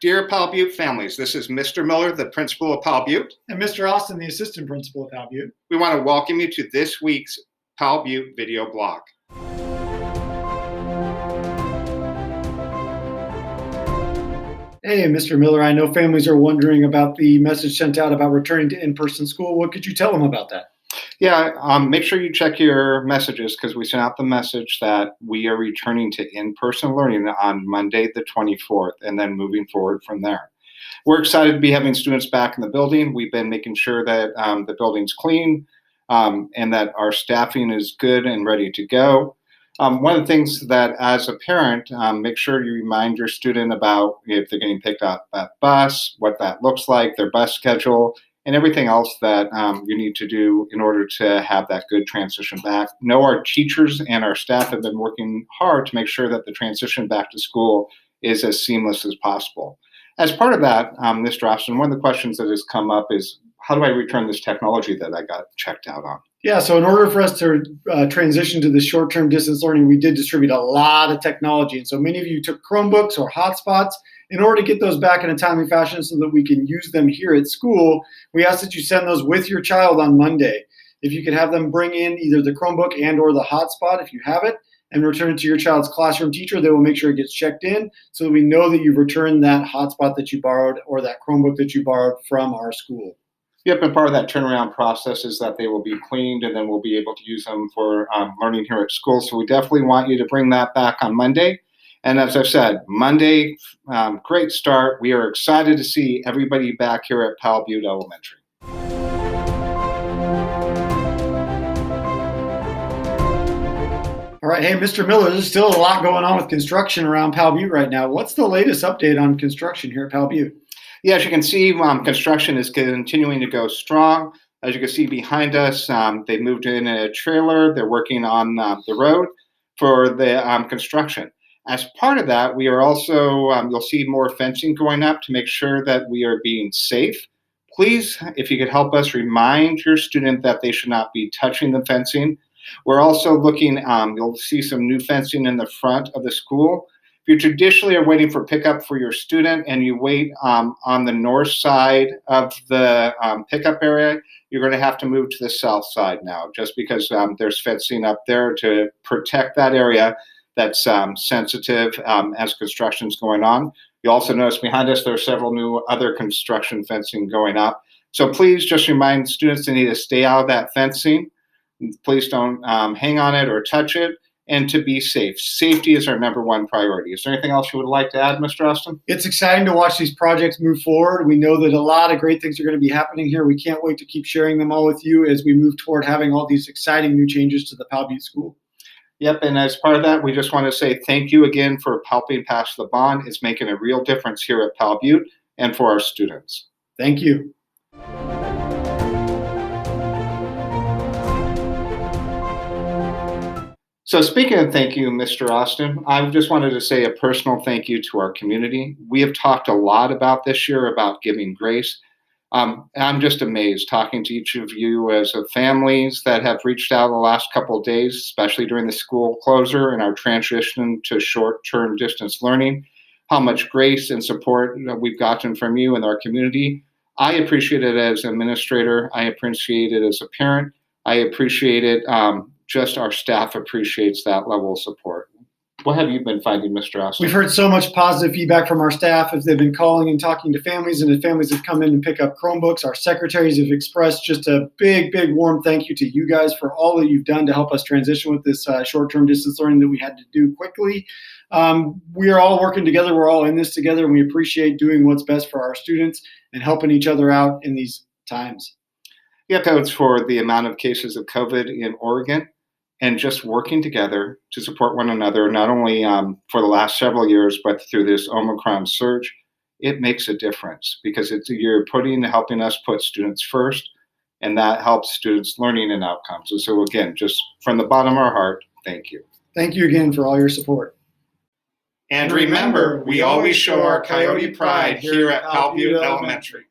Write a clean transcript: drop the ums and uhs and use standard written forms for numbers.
Dear Powell Butte families, this is Mr. Miller, the principal of Powell Butte. And Mr. Austin, the assistant principal of Powell Butte. We want to welcome you to this week's Powell Butte video blog. Hey, Mr. Miller, I know families are wondering about the message sent out about returning to in-person school. What could you tell them about that? Yeah, make sure you check your messages because we sent out the message that we are returning to in-person learning on Monday the 24th and then moving forward from there. We're excited to be having students back in the building. We've been making sure that the building's clean and that our staffing is good and ready to go. One of the things that as a parent, make sure you remind your student about if they're getting picked up at bus, what that looks like, their bus schedule, and everything else that you need to do in order to have that good transition back. Know our teachers and our staff have been working hard to make sure that the transition back to school is as seamless as possible. As part of that, Mr. Austin, one of the questions that has come up is, how do I return this technology that I got checked out on? Yeah, so in order for us to transition to the short-term distance learning, we did distribute a lot of technology. And so many of you took Chromebooks or hotspots. In order to get those back in a timely fashion so that we can use them here at school, we ask that you send those with your child on Monday. If you could have them bring in either the Chromebook and or the hotspot, if you have it, and return it to your child's classroom teacher, they will make sure it gets checked in so that we know that you've returned that hotspot that you borrowed or that Chromebook that you borrowed from our school. Yep, and part of that turnaround process is that they will be cleaned and then we'll be able to use them for learning here at school. So we definitely want you to bring that back on Monday. And as I've said, Monday, great start. We are excited to see everybody back here at Powell Butte Elementary. All right, hey, Mr. Miller, there's still a lot going on with construction around Powell Butte right now. What's the latest update on construction here at Powell Butte? Yeah, as you can see, construction is continuing to go strong. As you can see behind us, they moved in a trailer. They're working on the road for the construction. As part of that, we are also, you'll see more fencing going up to make sure that we are being safe. Please, if you could help us remind your student that they should not be touching the fencing. We're also looking, you'll see some new fencing in the front of the school. If you traditionally are waiting for pickup for your student and you wait on the north side of the pickup area, you're going to have to move to the south side now, just because there's fencing up there to protect that area that's sensitive as construction's going on. You also notice behind us there are several new other construction fencing going up. So please just remind students they need to stay out of that fencing. Please don't hang on it or touch it. And to be safe. Safety is our number one priority. Is there anything else you would like to add, Mr. Austin? It's exciting to watch these projects move forward. We know that a lot of great things are going to be happening here. We can't wait to keep sharing them all with you as we move toward having all these exciting new changes to the Powell Butte School. Yep, and as part of that, we just want to say thank you again for helping pass the bond. It's making a real difference here at Powell Butte and for our students. Thank you. So speaking of thank you, Mr. Austin, I just wanted to say a personal thank you to our community. We have talked a lot about this year about giving grace. I'm just amazed talking to each of you as families that have reached out the last couple of days, especially during the school closure and our transition to short-term distance learning, how much grace and support we've gotten from you and our community. I appreciate it as an administrator. I appreciate it as a parent. I appreciate it. Just our staff appreciates that level of support. What have you been finding, Mr. Austin? We've heard so much positive feedback from our staff as they've been calling and talking to families, and as families have come in and pick up Chromebooks. Our secretaries have expressed just a big, big warm thank you to you guys for all that you've done to help us transition with this short-term distance learning that we had to do quickly. We are all working together. We're all in this together, and we appreciate doing what's best for our students and helping each other out in these times. Yeah, codes for the amount of cases of COVID in Oregon. And just working together to support one another, not only for the last several years, but through this Omicron surge, it makes a difference because you're helping us put students first, and that helps students' learning and outcomes. And so again, just from the bottom of our heart, thank you. Thank you again for all your support. And remember, we always show our Coyote pride here at Powell Butte Elementary.